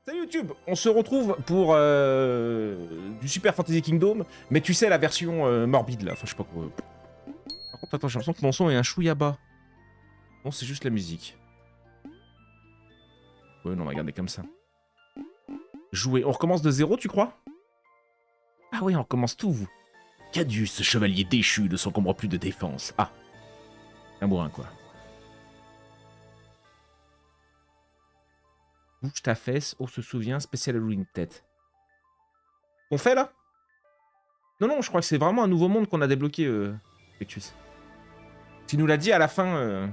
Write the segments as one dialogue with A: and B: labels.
A: Salut YouTube, on se retrouve pour du Super Fantasy Kingdom, mais tu sais la version morbide là, enfin je sais pas quoi. Par contre attends, j'ai l'impression que mon son est un chouïa bas. Non, c'est juste la musique. Ouais non, on va garder comme ça. Jouer, on recommence de zéro tu crois? Ah oui, on recommence tout vous. Cadius, ce chevalier déchu ne s'encombre plus de défense. Ah, un bourrin quoi. Bouge ta fesse, on se souvient, spécial Halloween tête. On fait là? Non, non, je crois que c'est vraiment un nouveau monde qu'on a débloqué, Pectus. Tu nous l'as dit à la fin,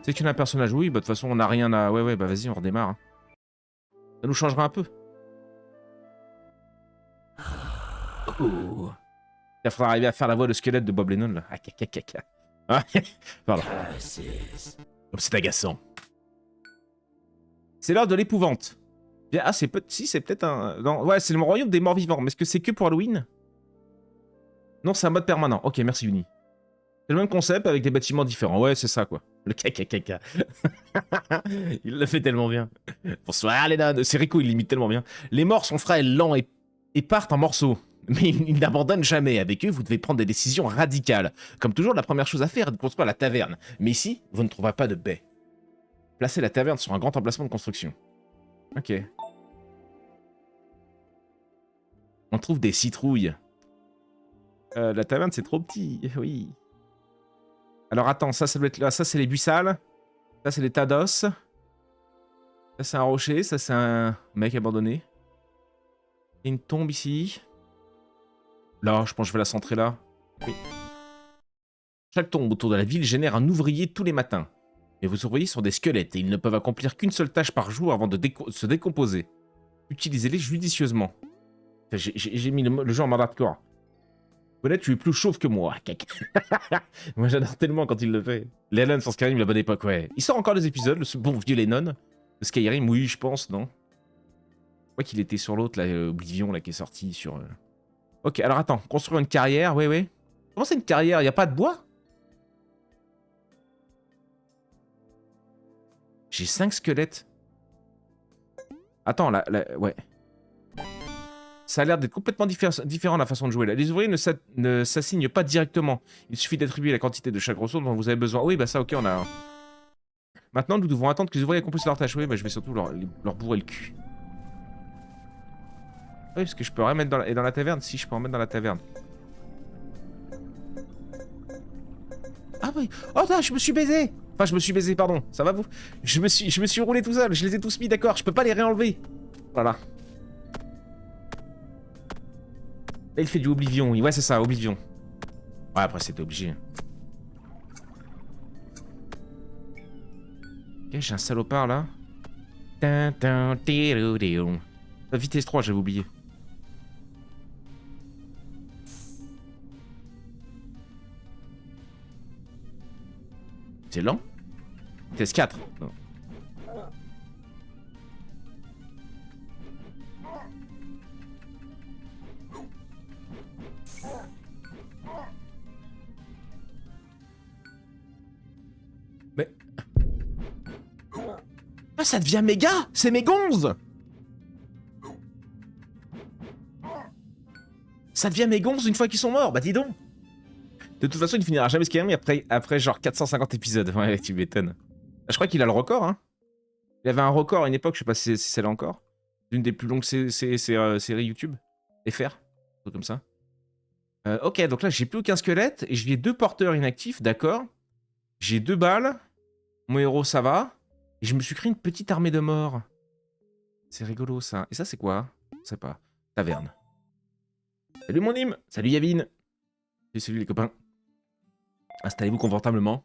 A: c'est qu'il y a un personnage. Oui, bah de toute façon, on n'a rien à... Ouais, bah vas-y, on redémarre. Hein. Ça nous changera un peu. Oh. Il faudra arriver à faire la voix de squelette de Bob Lennon, là. Ah, caca. Ah, pardon. Oh, c'est agaçant. C'est l'heure de l'épouvante. Ah, c'est si, c'est peut-être un... Non, ouais, c'est le royaume des morts vivants. Mais est-ce que c'est que pour Halloween? Non, c'est un mode permanent. Ok, merci Uni. C'est le même concept avec des bâtiments différents. Ouais, c'est ça, quoi. Le caca. Il le fait tellement bien. Bonsoir, les nains. C'est Rico, il l'imite tellement bien. Les morts sont frêles, lents et partent en morceaux. Mais ils n'abandonnent jamais. Avec eux, vous devez prendre des décisions radicales. Comme toujours, la première chose à faire est de construire la taverne. Mais ici, vous ne trouverez pas de baie. Placez la taverne sur un grand emplacement de construction. Ok. On trouve des citrouilles. La taverne, c'est trop petit. Oui. Alors attends, ça doit être là. Ça, c'est les buissales. Ça, c'est les tas d'os. Ça, c'est un rocher. Ça, c'est un mec abandonné. Il y a une tombe ici. Là, je pense que je vais la centrer là. Oui. Chaque tombe autour de la ville génère un ouvrier tous les matins. Mais vos ouvriers sont des squelettes et ils ne peuvent accomplir qu'une seule tâche par jour avant de se décomposer. Utilisez-les judicieusement. J'ai mis le jeu en mode hardcore. Honnête, tu es plus chauve que moi. Moi, j'adore tellement quand il le fait. Lennon sur Skyrim, la bonne époque, ouais. Il sort encore des épisodes, ce bon vieux Lennon. De Skyrim, oui, je pense, non? Je crois qu'il était sur l'autre, là, Oblivion, là, qui est sorti sur... Ok, alors attends, construire une carrière, ouais. Comment c'est une carrière? Il n'y a pas de bois? J'ai 5 squelettes. Attends, là, ouais. Ça a l'air d'être complètement différent la façon de jouer là. Les ouvriers ne s'assignent pas directement. Il suffit d'attribuer la quantité de chaque ressource dont vous avez besoin. Oui, bah ça, ok, on a... Maintenant, nous devons attendre que les ouvriers accomplissent leur tâche. Oui, bah je vais surtout leur bourrer le cul. Oui, parce que je peux rien mettre dans la taverne. Si, je peux en mettre dans la taverne. Ah oui. Oh, là, je me suis baisé. Enfin, je me suis baisé, pardon. Ça va, vous? Je me suis roulé tout seul. Je les ai tous mis, d'accord. Je peux pas les réenlever. Voilà. Là, il fait du Oblivion. Ouais, c'est ça, Oblivion. Ouais, après, c'était obligé. Ok, j'ai un salopard, là. Vitesse 3, j'avais oublié. C'est lent. Vitesse 4. Non. Mais... Ah, ça devient méga. C'est mes gonzes. Ça devient mes gonzes une fois qu'ils sont morts. Bah dis donc. De toute façon, il finira jamais Skyrim après genre 450 épisodes. Ouais, tu m'étonnes. Je crois qu'il a le record, hein. Il avait un record à une époque, je sais pas si c'est là encore. L'une des plus longues séries YouTube. FR. Un truc comme ça. Ok, donc là, j'ai plus aucun squelette. Et j'ai 2 porteurs inactifs, d'accord. J'ai 2 balles. Mon héros, ça va. Et je me suis créé une petite armée de morts. C'est rigolo, ça. Et ça, c'est quoi? Je sais pas. Taverne. Salut mon hymne. Salut Yavin. Salut les copains. Installez-vous confortablement.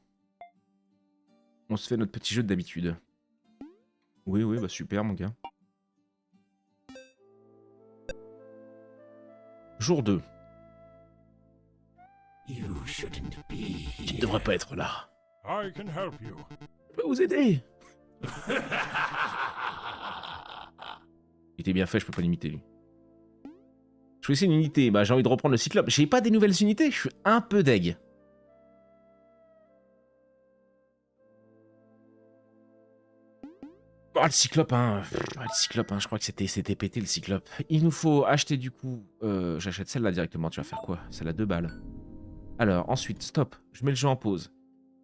A: On se fait notre petit jeu d'habitude. Oui, bah super mon gars. Jour 2. Tu ne devrais pas être là. Je peux vous aider. Il était bien fait, je peux pas l'imiter lui. Je vais essayer une unité. Bah j'ai envie de reprendre le cyclope. J'ai pas des nouvelles unités, je suis un peu deg. Oh, le cyclope, hein. Le cyclope, hein. Je crois que c'était pété, le cyclope. Il nous faut acheter, du coup... J'achète celle-là directement. Tu vas faire quoi? Celle à 2 balles. Alors, ensuite, stop. Je mets le jeu en pause.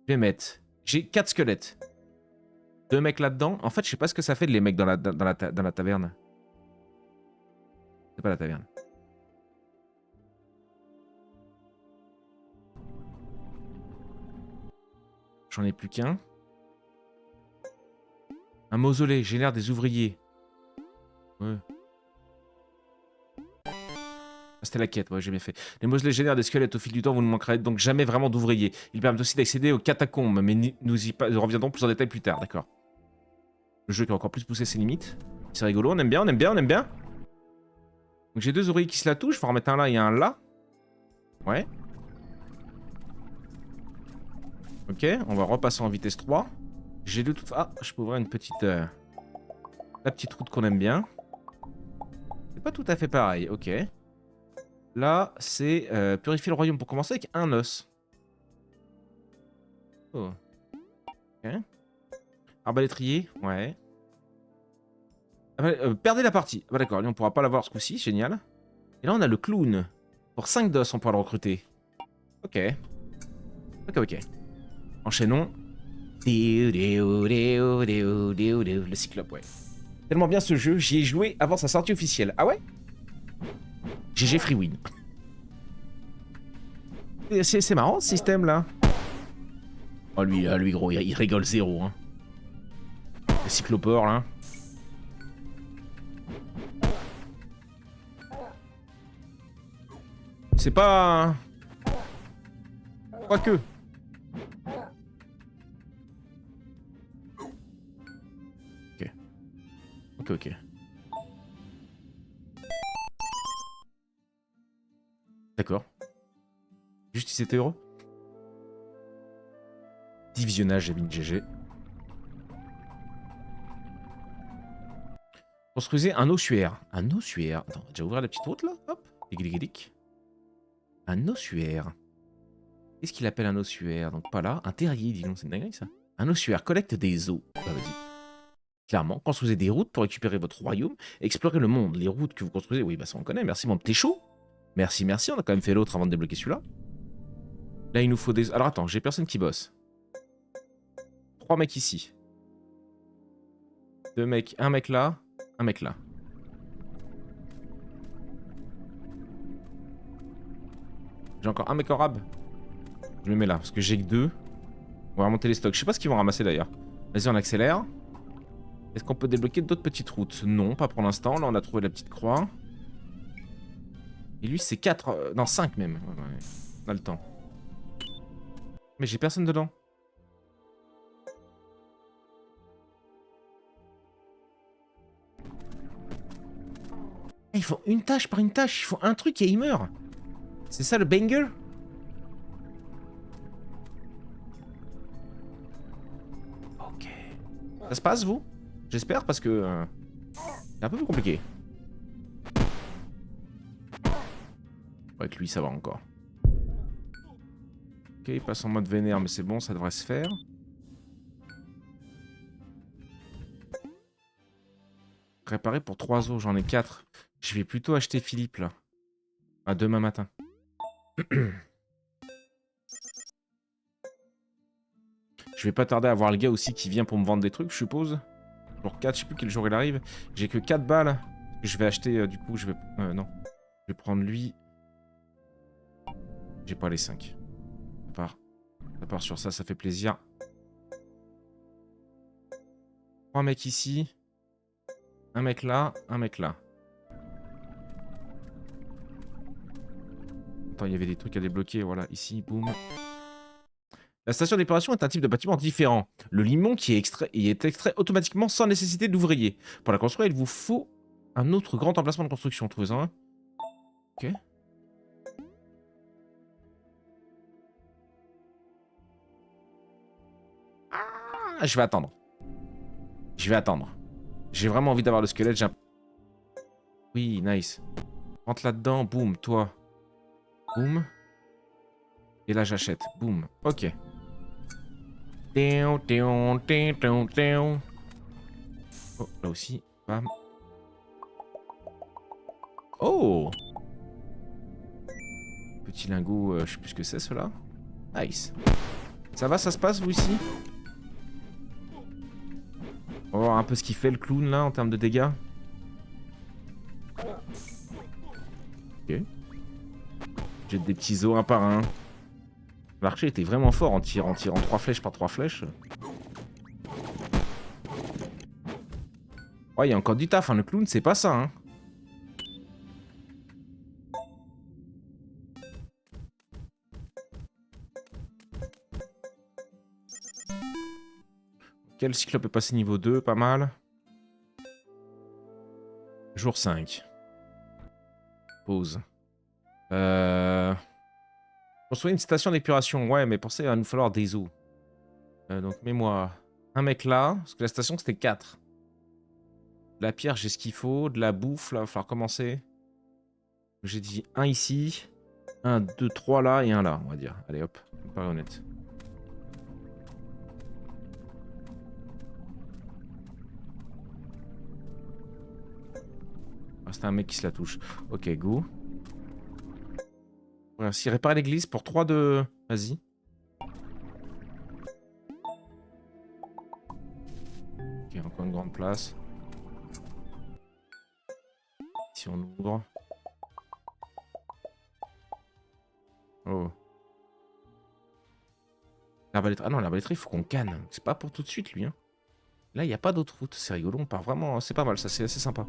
A: Je vais mettre... J'ai 4 squelettes. 2 mecs là-dedans. En fait, je sais pas ce que ça fait de les mecs dans la taverne. C'est pas la taverne. J'en ai plus qu'un. Un mausolée génère des ouvriers. Ouais. Ah, c'était la quête, ouais, j'ai bien fait. Les mausolées génèrent des squelettes au fil du temps, vous ne manquerez donc jamais vraiment d'ouvriers. Ils permettent aussi d'accéder aux catacombes, mais nous y reviendrons plus en détail plus tard, d'accord. Le jeu qui a encore plus poussé ses limites. C'est rigolo, on aime bien, on aime bien, on aime bien. Donc j'ai 2 ouvriers qui se la touchent, faut en remettre un là et un là. Ouais. Ok, on va repasser en vitesse 3. J'ai de toute... Ah, je peux ouvrir une petite... La petite route qu'on aime bien. C'est pas tout à fait pareil, ok. Là, c'est purifier le royaume pour commencer avec un os. Oh. Ok. Arbalétrier, ouais. Perdez la partie. Ah bah d'accord, lui on pourra pas l'avoir ce coup-ci, génial. Et là on a le clown. Pour 5 d'os on pourra le recruter. Ok. Ok, ok. Enchaînons. Le cyclope, ouais. Tellement bien ce jeu, j'y ai joué avant sa sortie officielle. Ah ouais? GG free win. C'est marrant ce système là. Oh lui gros, il rigole zéro. Hein. Le cyclopore là. C'est pas... Quoique. Ok. Ok, ok. D'accord. Juste 17 €. Divisionnage, j'ai mis GG. Construisez un ossuaire. Un ossuaire. Attends, on va déjà ouvrir la petite route là. Hop. Un ossuaire. Qu'est-ce qu'il appelle un ossuaire? Donc pas là. Un terrier, dis donc, c'est une dinguerie ça. Un ossuaire collecte des os. Bah vas-y. Clairement, construisez des routes pour récupérer votre royaume et explorer le monde. Les routes que vous construisez, oui, bah ça on connaît. Merci mon petit chou. Merci, merci. On a quand même fait l'autre avant de débloquer celui-là. Là, il nous faut des... Alors attends, j'ai personne qui bosse. 3 mecs ici. 2 mecs. Un mec là. Un mec là. J'ai encore un mec en rab. Je me mets là, parce que j'ai que 2. On va remonter les stocks. Je sais pas ce qu'ils vont ramasser d'ailleurs. Vas-y, on accélère. Est-ce qu'on peut débloquer d'autres petites routes? Non, pas pour l'instant. Là, on a trouvé la petite croix. Et lui, c'est 4... non, 5 même. Ouais, on a le temps. Mais j'ai personne dedans. Ils font une tâche par une tâche. Ils font un truc et ils meurent. C'est ça le banger? Ok. Ça se passe, vous? J'espère, parce que... c'est un peu plus compliqué. Avec lui, ça va encore. Ok, il passe en mode vénère, mais c'est bon, ça devrait se faire. Préparé pour 3 os, j'en ai 4. Je vais plutôt acheter Philippe, là. À demain matin. Je vais pas tarder à voir le gars aussi qui vient pour me vendre des trucs, je suppose. Jour 4, je sais plus quel jour il arrive. J'ai que 4 balles. Je vais acheter, du coup, je vais... non. Je vais prendre lui. J'ai pas les 5. Ça part sur ça, ça fait plaisir. 3 mecs ici. Un mec là, un mec là. Attends, il y avait des trucs à débloquer, voilà, ici, boum. La station d'épuration est un type de bâtiment différent. Le limon qui est extrait automatiquement sans nécessité d'ouvrier. Pour la construire, il vous faut un autre grand emplacement de construction. Trouvez-en un. Ok. Ah, je vais attendre. Je vais attendre. J'ai vraiment envie d'avoir le squelette. Oui, nice. Rentre là-dedans, boum, toi. Boum. Et là, j'achète. Boum. Ok. Oh, là aussi. Bam. Oh! Petit lingot, je sais plus ce que c'est, cela. Nice. Ça va, ça se passe, vous, ici? On va voir un peu ce qu'il fait, le clown, là, en termes de dégâts. Ok. Jette des petits os un par un. L'archer était vraiment fort en tirant 3 flèches par 3 flèches. Ouais, il y a encore du taf, hein. Le clown, c'est pas ça, hein. Quel cyclope est passé niveau 2, pas mal. Jour 5. Pause. Construire une station d'épuration. Ouais, mais pour ça, il va nous falloir des os. Donc, mets-moi un mec là. Parce que la station, c'était 4. De la pierre, j'ai ce qu'il faut. De la bouffe, là, il va falloir commencer. J'ai dit un ici. 1, 2, 3 là et un là, on va dire. Allez, hop. Ça me paraît honnête. Ah, c'était un mec qui se la touche. Ok, go. Merci. Réparer l'église pour 3 de... Vas-y. Ok, encore une grande place. Si on ouvre. Oh. L'arbalétrier. Ah non, l'arbalétrier, il faut qu'on canne. C'est pas pour tout de suite, lui. Hein. Là, il n'y a pas d'autre route. C'est rigolo. On part vraiment... C'est pas mal, ça. C'est assez sympa.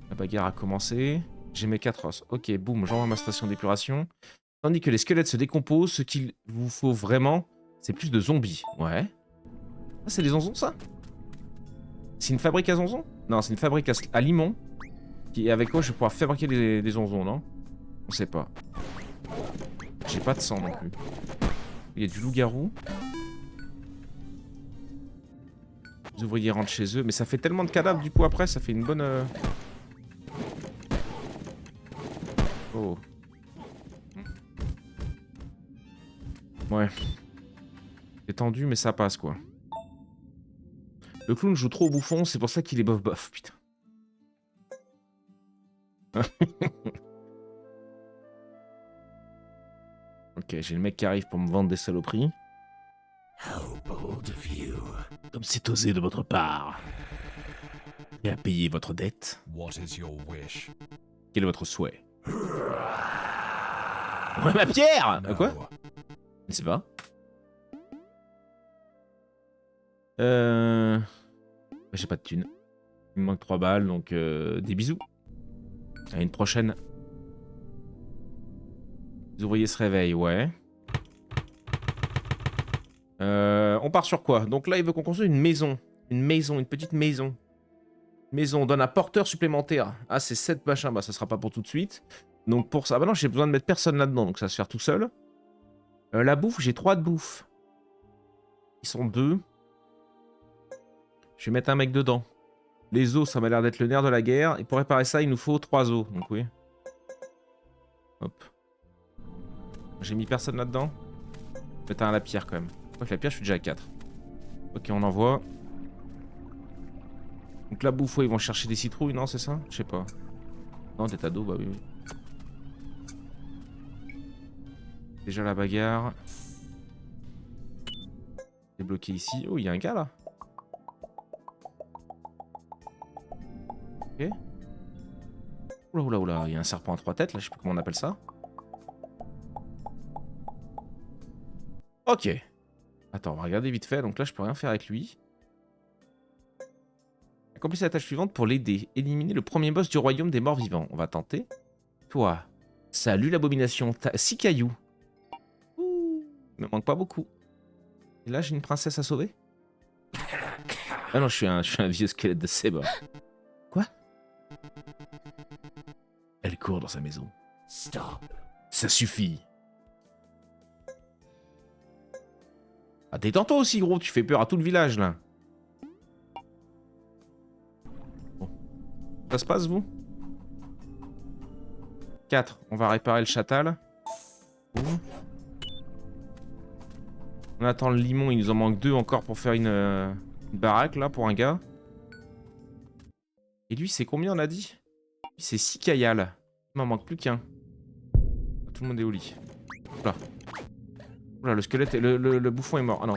A: La bagarre a commencé. J'ai mes 4 os. Ok, boum, j'envoie ma station d'épuration. Tandis que les squelettes se décomposent, ce qu'il vous faut vraiment, c'est plus de zombies. Ouais. Ah, c'est des zonzons, ça? C'est une fabrique à zonzons? Non, c'est une fabrique à limon. Avec quoi je vais pouvoir fabriquer des zonzons, non? On sait pas. J'ai pas de sang non plus. Il y a du loup-garou. Les ouvriers rentrent chez eux. Mais ça fait tellement de cadavres, du coup, après, ça fait une bonne... Oh. Ouais. C'est tendu, mais ça passe, quoi. Le clown joue trop au bouffon, c'est pour ça qu'il est bof-bof, putain. Ok, j'ai le mec qui arrive pour me vendre des saloperies. Comme c'est osé de votre part. Et à payer votre dette. Quel est votre souhait? Ouais, ma pierre! Quoi? Je ne sais pas. J'ai pas de thunes. Il me manque 3 balles, donc des bisous. À une prochaine. Les ouvriers se réveillent, ouais. On part sur quoi? Donc là, il veut qu'on construise une maison. Une petite maison. Maison, on donne un porteur supplémentaire. Ah, c'est 7 machins. Bah, ça sera pas pour tout de suite. Donc pour ça... Ah bah non, j'ai besoin de mettre personne là-dedans, donc ça va se faire tout seul. La bouffe, j'ai 3 de bouffe. Ils sont 2. Je vais mettre un mec dedans. Les os, ça m'a l'air d'être le nerf de la guerre. Et pour réparer ça, il nous faut 3 os. Donc oui. Hop. J'ai mis personne là-dedans. Peut-être un à la pierre quand même. Quoique la pierre, je suis déjà à 4. Ok, on envoie. Donc la bouffe, ouais, ils vont chercher des citrouilles, non, c'est ça? Je sais pas. Non, des tas d'eau, bah oui, oui. Déjà la bagarre. Débloqué ici. Oh, il y a un gars là. Ok. Oula, oula, oula. Il y a un serpent à 3 têtes là, je sais plus comment on appelle ça. Ok. Attends, on va regarder vite fait. Donc là, je peux rien faire avec lui. Accomplissez la tâche suivante pour l'aider. Éliminer le premier boss du royaume des morts vivants. On va tenter. Toi. Salut l'abomination. T'as 6 cailloux. Ouh. Il me manque pas beaucoup. Et là, j'ai une princesse à sauver. Ah non, je suis un vieux squelette de Seba. Quoi? Elle court dans sa maison. Stop. Ça suffit. Ah, détends-toi aussi, gros. Tu fais peur à tout le village, là. Bon. Ça se passe, vous? 4. On va réparer le chatal. Ouh. On attend le limon, il nous en manque 2 encore pour faire une baraque là pour un gars. Et lui, c'est combien on a dit? Lui, c'est 6 caillas. Il m'en manque plus qu'un. Tout le monde est au lit. Oula. Oula, le squelette, le bouffon est mort. Ah non.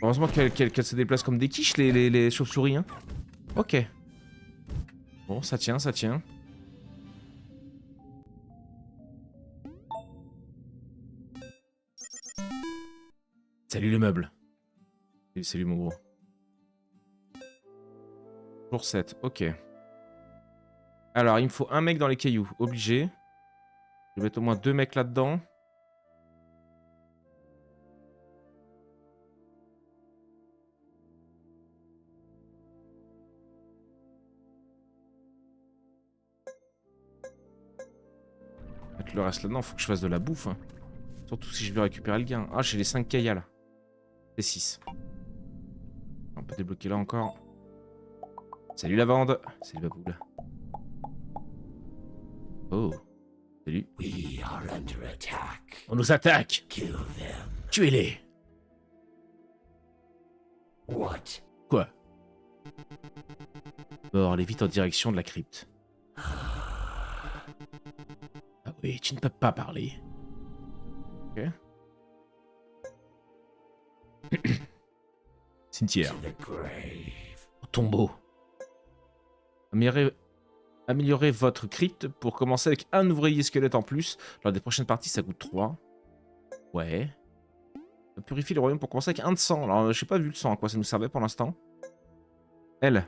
A: Heureusement qu'elle se déplace comme des quiches, les chauves-souris. Hein. Ok. Bon, ça tient, ça tient. Salut le meuble. Salut mon gros. Jour 7, ok. Alors, il me faut un mec dans les cailloux, obligé. Je vais mettre au moins 2 mecs là-dedans. Mettre le reste là-dedans, faut que je fasse de la bouffe. Hein. Surtout si je veux récupérer le gain. Ah, j'ai les 5 caillas là. C'est 6. On peut débloquer là encore. Salut la bande. Salut Baboule. Oh. Salut. On nous attaque. Tuez-les. Quoi? Bon, allez vite en direction de la crypte. Ah oui, tu ne peux pas parler. Ok. Cimetière. Au tombeau. Améliorez votre crypte pour commencer avec un ouvrier squelette en plus. Lors des prochaines parties, ça coûte 3. Ouais. Purifier le royaume pour commencer avec 1 de sang. Alors, je n'ai pas vu le sang, à quoi ça nous servait pour l'instant. Elle.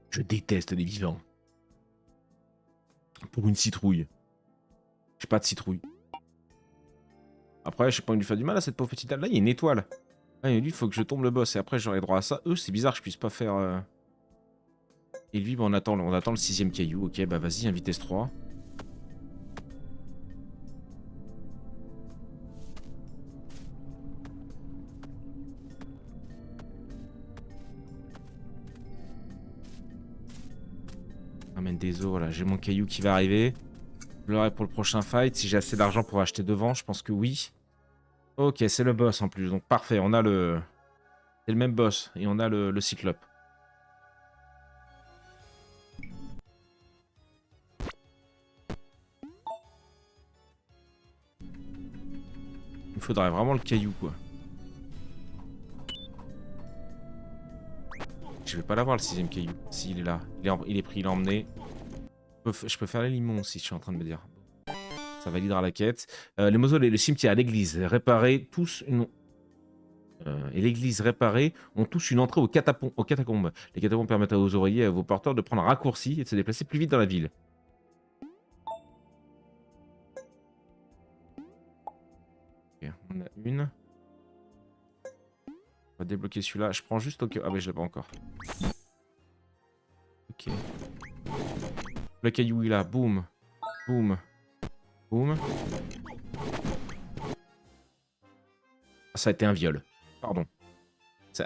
A: Je déteste les vivants. Pour une citrouille. J'ai pas de citrouille. Après, je sais pas où lui faire du mal à cette pauvre petite. Là, il y a une étoile. Ah, et lui, il faut que je tombe le boss. Et après, j'aurai droit à ça. Eux, c'est bizarre que je puisse pas faire... Et lui, bah, on attend le 6ème caillou. Ok, bah vas-y, un vitesse 3. Ramène des os, voilà. J'ai mon caillou qui va arriver. Je l'aurai pour le prochain fight. Si j'ai assez d'argent pour acheter devant, je pense que oui. Ok, c'est le boss en plus. Donc parfait, on a le... C'est le même boss. Et on a le cyclope. Il me faudrait vraiment le caillou, quoi. Je vais pas l'avoir, le 6ème caillou. S'il est là. Il est pris, il est emmené. Je peux faire les limons aussi, je suis en train de me dire. Ça validera la quête. Les mausolées, le cimetière, l'église, réparés, tous une... et l'église réparée ont tous une entrée aux catacombes. Les catacombes permettent aux oreillers et à vos porteurs de prendre un raccourci et de se déplacer plus vite dans la ville. Ok, on a une. On va débloquer celui-là. Je prends juste au cas... Ah mais je l'ai pas encore. Ok. Le caillou il est là. Boum. Boum. Boum. Ah, ça a été un viol. Pardon. Ça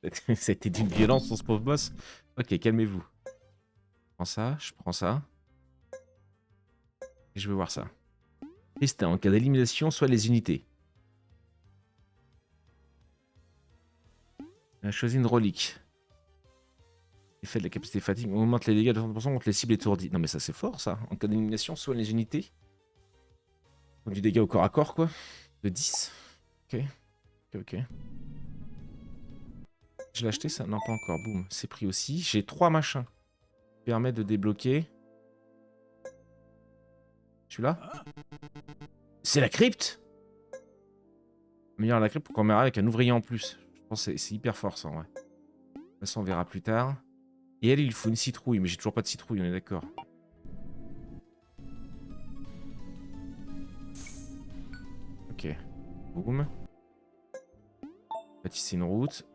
A: a été d'une violence sur ce pauvre boss. Ok, calmez-vous. Je prends ça, je prends ça. Et je vais voir ça. Destin, en cas d'élimination, soit les unités. On a choisi une relique. Effet de la capacité fatigue, on augmente les dégâts de 30% contre les cibles étourdies. Non mais ça c'est fort ça. En cas d'élimination, soit les unités. Du dégât au corps à corps quoi. De 10. Ok. Ok. Je l'ai acheté ça? Non pas encore. Boum. C'est pris aussi. J'ai 3 machins. Qui permettent de débloquer. Celui-là. C'est la crypte. Meilleur la crypte pour qu'on m'aille avec un ouvrier en plus. Je pense que c'est hyper fort ça, ouais. De toute façon, on verra plus tard. Et elle, il faut une citrouille, mais j'ai toujours pas de citrouille, on est d'accord. Ok. Boum. Bâtisser une route.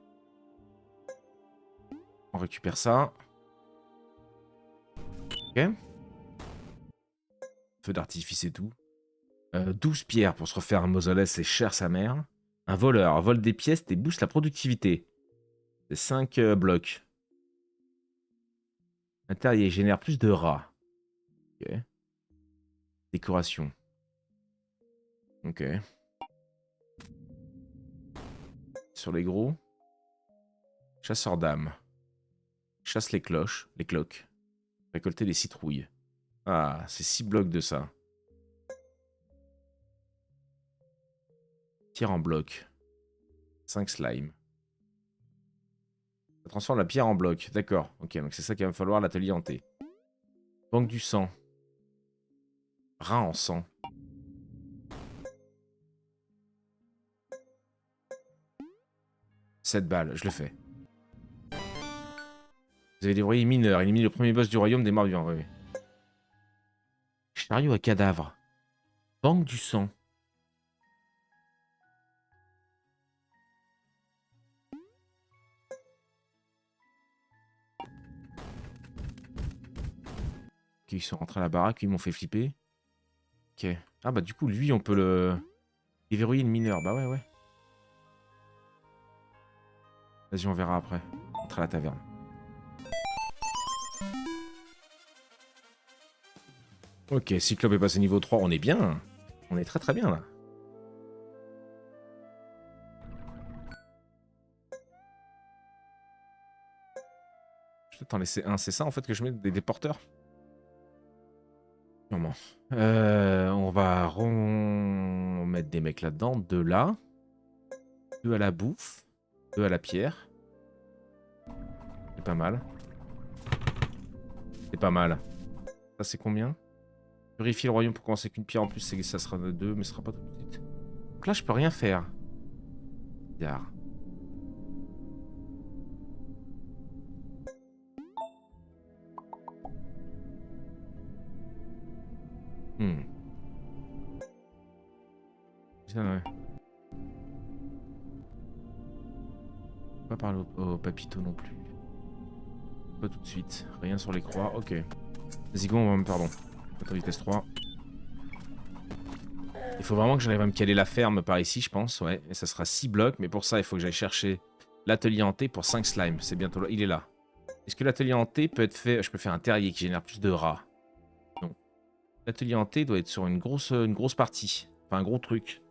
A: On récupère ça. Ok. Feu d'artifice et tout. 12 pierres pour se refaire un mausolée, c'est cher sa mère. Un voleur vole des pièces et booste la productivité. C'est 5 blocs. Un terrier génère plus de rats. Ok. Décoration. Ok. Sur les gros. Chasseur d'âmes. Chasse les cloches, les cloques. Récolter les citrouilles. Ah, c'est 6 blocs de ça. Pierre en bloc. 5 slimes. Ça transforme la pierre en bloc. D'accord. Ok, donc c'est ça qu'il va me falloir, l'atelier hanté. Banque du sang. Rein en sang. 7 balles, je le fais. Vous avez dévoyé mineur, élimine le premier boss du royaume des morts vivants. Oui. Chariot à cadavre. Banque du sang. Ok, ils sont rentrés à la baraque, ils m'ont fait flipper. Ok. Ah bah du coup, lui, on peut le... déverrouiller le mineur. Bah ouais, ouais. Vas-y, on verra après. Entre à la taverne. Ok, Cyclope est passé niveau 3, on est bien. On est très très bien là. Je vais t'en laisser un, c'est ça en fait que je mets des porteurs. Sûrement. On va mettre des mecs là-dedans. 2 là. 2 à la bouffe. 2 à la pierre. C'est pas mal. C'est pas mal. Ça c'est combien? Purifier le royaume pour commencer qu'une pierre en plus, ça sera 2, mais ce sera pas tout de suite. Donc là je peux rien faire. Bizarre. Hmm. Putain, ouais. Pas parler au papito non plus. Pas tout de suite. Rien sur les croix. Ok. Vas-y, go, pardon. Attends, vitesse 3. Il faut vraiment que j'arrive à me caler la ferme par ici, je pense. Ouais, et ça sera 6 blocs. Mais pour ça, il faut que j'aille chercher l'atelier hanté pour 5 slimes. C'est bientôt là. Il est là. Est-ce que l'atelier hanté peut être fait... Je peux faire un terrier qui génère plus de rats. Non. L'atelier hanté doit être sur une grosse partie. Enfin, un gros truc.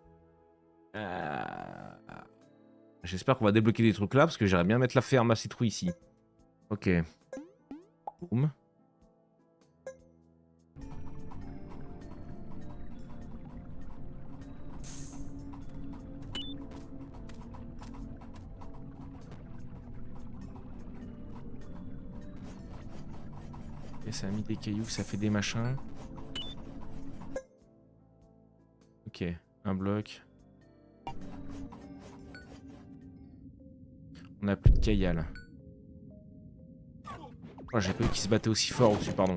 A: J'espère qu'on va débloquer des trucs là, parce que j'aimerais bien mettre la ferme à citrouille ici. Ok. Boum. Et ça a mis des cailloux, ça fait des machins. Ok, un bloc. On a plus de caillas. Oh, j'ai pas vu qu'il se battait aussi fort au-dessus, pardon.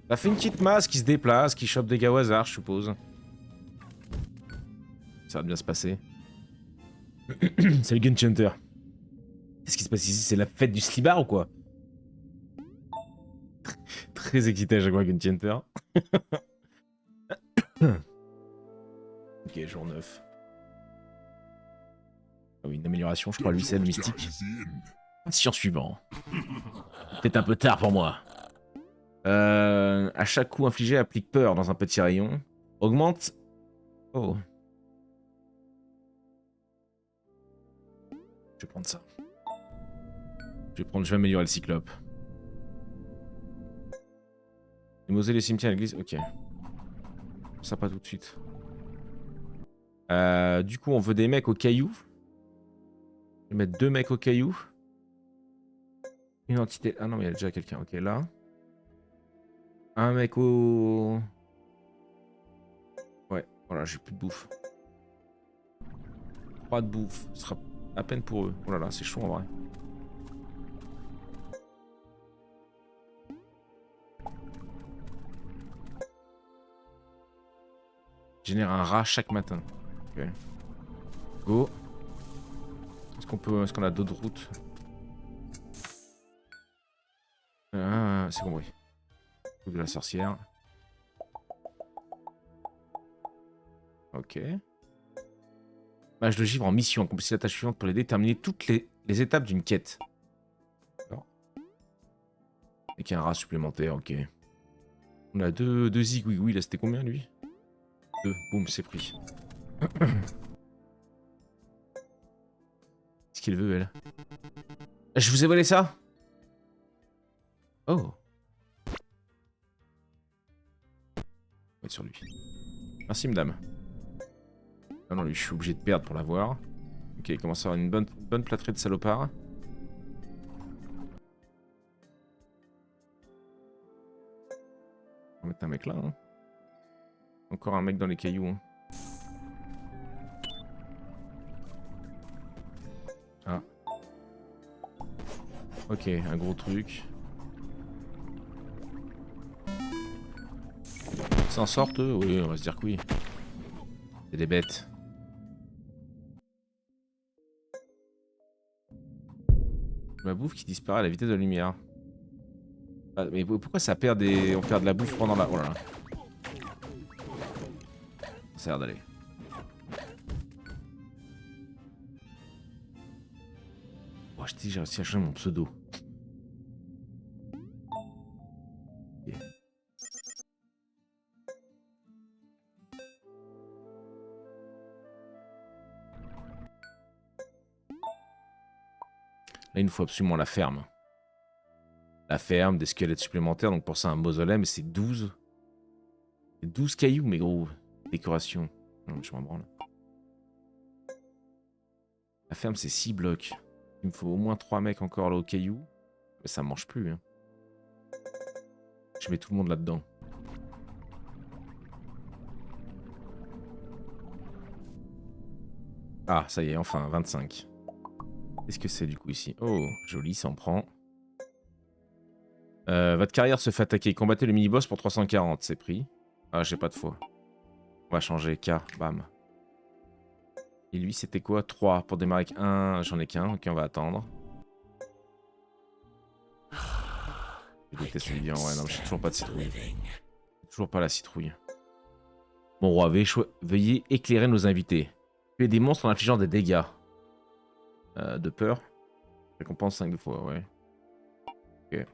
A: Ça fait une petite masse qui se déplace, qui chope des gars au hasard, je suppose. Ça va bien se passer. C'est le Gunchunter. Qu'est-ce qui se passe ici? C'est la fête du slibard ou quoi? Très excité à chaque fois, Gunchunter. Ok, jour 9. Ah oui, une amélioration, je crois, lui, c'est le mystique. Patient suivant. Peut-être un peu tard pour moi. À chaque coup infligé, applique peur dans un petit rayon. Augmente. Oh. Je vais prendre ça. Je vais améliorer le cyclope. Démoser les cimetières à l'église. Ok. Ça pas tout de suite. Du coup, on veut des mecs au caillou. Je vais mettre 2 mecs au caillou. Une entité. Ah non, mais il y a déjà quelqu'un. Ok, là. Un mec au. Ouais, voilà, j'ai plus de bouffe. 3 de bouffe. Ce sera à peine pour eux. Oh là là, c'est chaud en vrai. Génère un rat chaque matin. Ok. Go. Est-ce qu'on a d'autres routes? C'est compris. De la sorcière. Ok. Mage de givre en mission. Accomplissez la tâche suivante pour les déterminer toutes les étapes d'une quête. Et qu'il y a un rat supplémentaire, ok. On a deux zigouigouis, là c'était combien lui? 2, boum, c'est pris. Qu'est-ce qu'il veut elle? Je vous ai volé ça? Oh. On va être sur lui. Merci madame. Ah non, lui je suis obligé de perdre pour l'avoir. Ok, il commence à avoir une bonne plâtrée de salopards. On va mettre un mec là. Hein. Encore un mec dans les cailloux. Hein. Ah. Ok, un gros truc. Ils s'en sortent eux? Oui, on va se dire que oui. C'est des bêtes. Ma bouffe qui disparaît à la vitesse de la lumière. Ah, mais pourquoi ça perd des... On perd de la bouffe pendant la... Oh là là. Ça a l'air d'aller. Oh, je t'ai j'ai réussi à changer mon pseudo. Okay. Là, il nous faut absolument la ferme. La ferme, des squelettes supplémentaires, donc pour ça un mausolée, mais c'est 12. C'est 12 cailloux, mais gros. Décoration. Non, je m'en branle. La ferme, c'est 6 blocs. Il me faut au moins 3 mecs encore là au caillou. Mais ça mange plus. Hein. Je mets tout le monde là-dedans. Ah, ça y est, enfin, 25. Qu'est-ce que c'est du coup ici? Oh, joli, ça en prend. Votre carrière se fait attaquer. Combattez le mini-boss pour 340, c'est pris. Ah, j'ai pas de foi. On va changer K, bam. Et lui, c'était quoi? 3 pour démarrer avec 1. J'en ai qu'un, ok, on va attendre. Je déteste les viands, ouais, non, j'ai toujours pas de citrouille. Toujours pas la citrouille. Mon roi, veuillez éclairer nos invités. Tuez des monstres en infligeant des dégâts. De peur. Récompense 5 fois, ouais. Ok.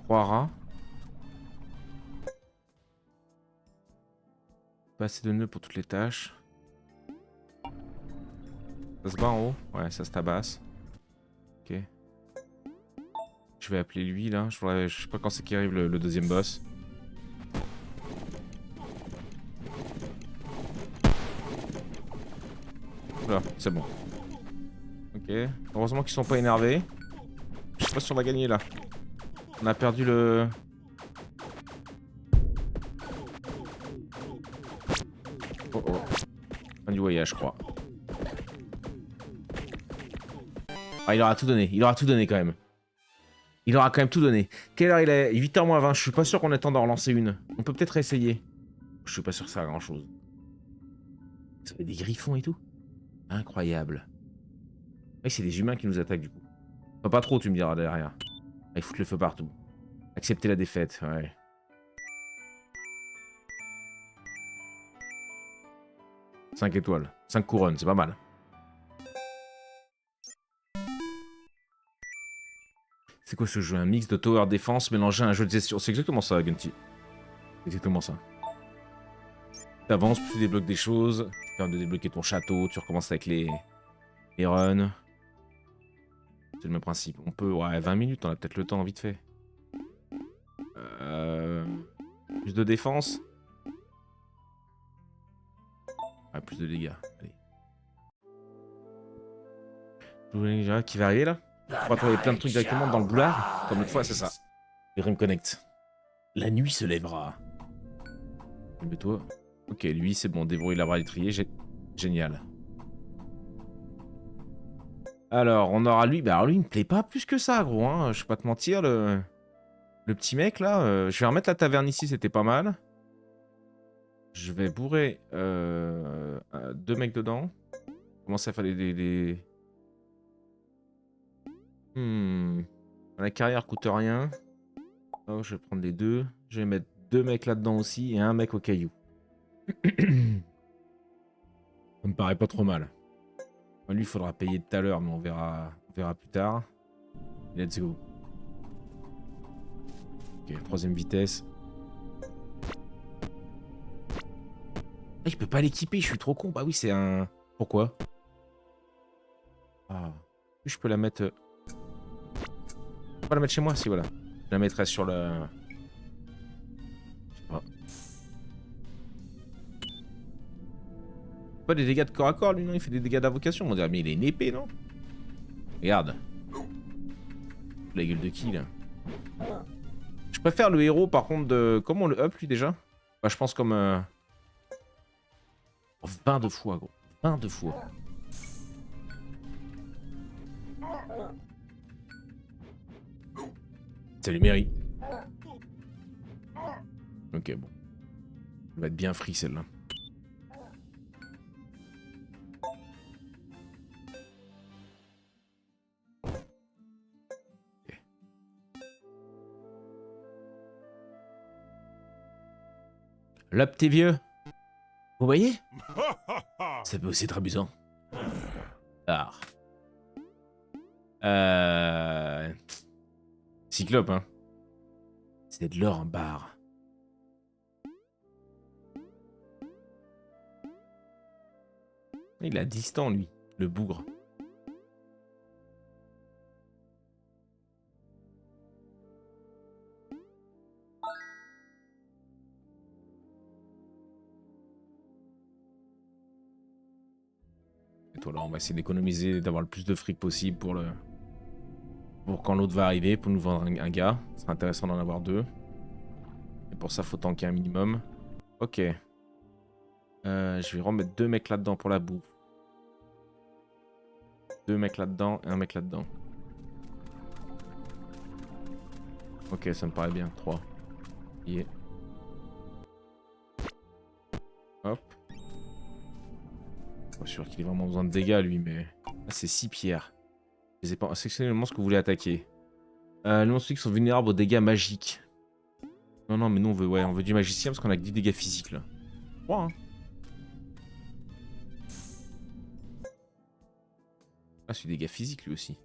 A: Trois rats. Pas assez de nœuds pour toutes les tâches. Ça se bat en haut? Ouais, ça se tabasse. Ok. Je vais appeler lui là. Je sais pas quand c'est qu'il arrive le deuxième boss. Là, c'est bon. Ok. Heureusement qu'ils sont pas énervés. Je sais pas si on va gagner là. On a perdu le... Oh oh. Fin du voyage, je crois. Ah, il aura tout donné. Il aura tout donné quand même. Il aura quand même tout donné. Quelle heure il est? 8h moins 20. Je suis pas sûr qu'on ait temps d'en relancer une. On peut peut-être essayer. Je suis pas sûr que ça sert à grand chose. Ça fait des griffons et tout. Incroyable. Ouais, c'est des humains qui nous attaquent du coup. Pas trop, tu me diras derrière. Ah, ils foutent le feu partout. Accepter la défaite, ouais. « 5 étoiles. 5 couronnes, c'est pas mal. C'est quoi ce jeu? Un mix de tower defense mélangé à un jeu de gestion. C'est exactement ça, Gunty. C'est exactement ça. T'avances, plus tu débloques des choses. Tu permets de débloquer ton château, tu recommences avec les runs. C'est le même principe. On peut... Ouais, 20 minutes, on a peut-être le temps, vite fait. Plus de défense. Ouais, plus de dégâts. Allez. Qui va arriver là? On va trouver plein de trucs directement dans le boulard. Comme l'autre fois, c'est ça. Les Rim Connect. La nuit se lèvera. Calme-toi. Ok, lui, c'est bon. Déverrouiller l'arbre à l'étrier. Génial. Alors, on aura lui. Bah, alors lui, il me plaît pas plus que ça, gros. Hein. Je vais pas te mentir, le petit mec là. Je vais remettre la taverne ici, c'était pas mal. Je vais bourrer 2 mecs dedans. Commencer à faire des... La carrière coûte rien. Oh, je vais prendre les deux. Je vais mettre 2 mecs là-dedans aussi et un mec au caillou. Ça me paraît pas trop mal. Lui, il faudra payer tout à l'heure, mais on verra plus tard. Let's go. Ok, troisième vitesse. Ah, je peux pas l'équiper, je suis trop con. Bah oui, c'est un... Pourquoi? Ah. Je peux la mettre... Je peux pas la mettre chez moi, si, voilà. Je la mettrai sur le... Je sais pas. Pas des dégâts de corps à corps, lui, non? Il fait des dégâts d'invocation. On dirait, mais il est une épée, non? Regarde. La gueule de qui, là? Je préfère le héros, par contre, de... Comment on le up, lui, déjà? Bah, je pense comme... 20 de fois, gros. 20 de fois. Salut, Mary. Ok, bon. Elle va être bien free, celle-là. Okay. Là, petit vieux. Vous voyez? Ça peut aussi être amusant. Ah. Cyclope, hein. C'est de l'or en barre. Il est distant, lui, le bougre. Et toi, là, on va essayer d'économiser, d'avoir le plus de fric possible pour le... Pour quand l'autre va arriver, pour nous vendre un gars. Ce serait intéressant d'en avoir deux. Et pour ça, faut tanker un minimum. Ok. Je vais remettre 2 mecs là-dedans pour la bouffe. 2 mecs là-dedans et un mec là-dedans. Ok, ça me paraît bien. 3. Yeah. Hop. Pas sûr qu'il ait vraiment besoin de dégâts, lui, mais... Ah, c'est 6 pierres. Je les ai pas... Sélectionnez le monstre que vous voulez attaquer. Les monstres qui sont vulnérables aux dégâts magiques. Non, non, mais nous, on veut du magicien parce qu'on a que 10 dégâts physiques, là. 3, hein. Ah, c'est des dégâts physiques, lui aussi.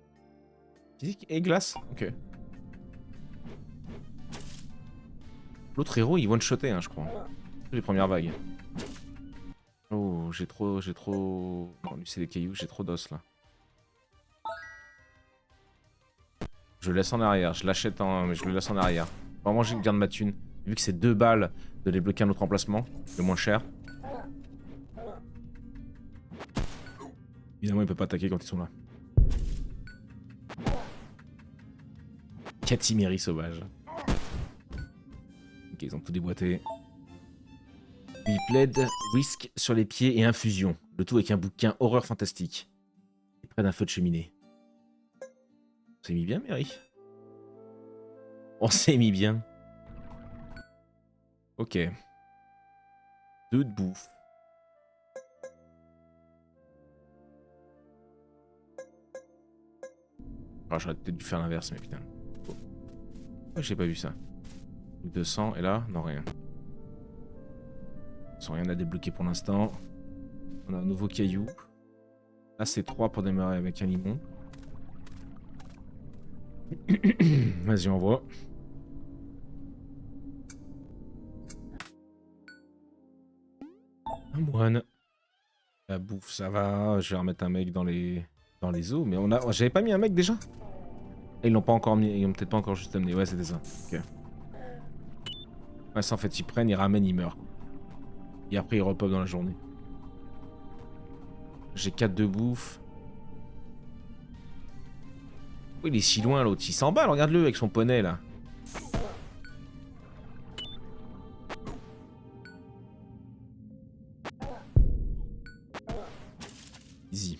A: Physique et glace. Ok. L'autre héros, il one-shotait, hein, je crois. Les premières vagues. Oh, j'ai trop... Non, lui, c'est des cailloux, j'ai trop d'os, là. Je le laisse en arrière, je l'achète en... mais je le laisse en arrière. Vraiment, je garde ma thune. Vu que c'est 2 balles de débloquer un autre emplacement, le moins cher. Évidemment, il peut pas attaquer quand ils sont là. Catimérie sauvage. Ok, ils ont tout déboîté. Il plaide whisky sur les pieds et infusion. Le tout avec un bouquin horreur fantastique. Et près d'un feu de cheminée. On s'est mis bien, Mary. On s'est mis bien. Ok. 2 de bouffe. Ah, j'aurais peut-être dû faire l'inverse, mais putain. Oh. Oh, j'ai pas vu ça. 200, et là, non, rien. Sans rien à débloquer pour l'instant. On a un nouveau caillou. Là, c'est 3 pour démarrer avec un limon. Vas-y, envoie. Un moine. La bouffe, ça va. Je vais remettre un mec dans les eaux. Mais on a... J'avais pas mis un mec déjà? Et ils l'ont pas encore mis. Ils l'ont peut-être pas encore juste amené. Ouais, c'était ça. Ok. Ouais, ça, en fait, ils prennent, ils ramènent, ils meurent. Et après, ils repopent dans la journée. J'ai 4 de bouffe. Oui, il est si loin, l'autre. Il s'emballe, regarde-le avec son poney, là. Easy.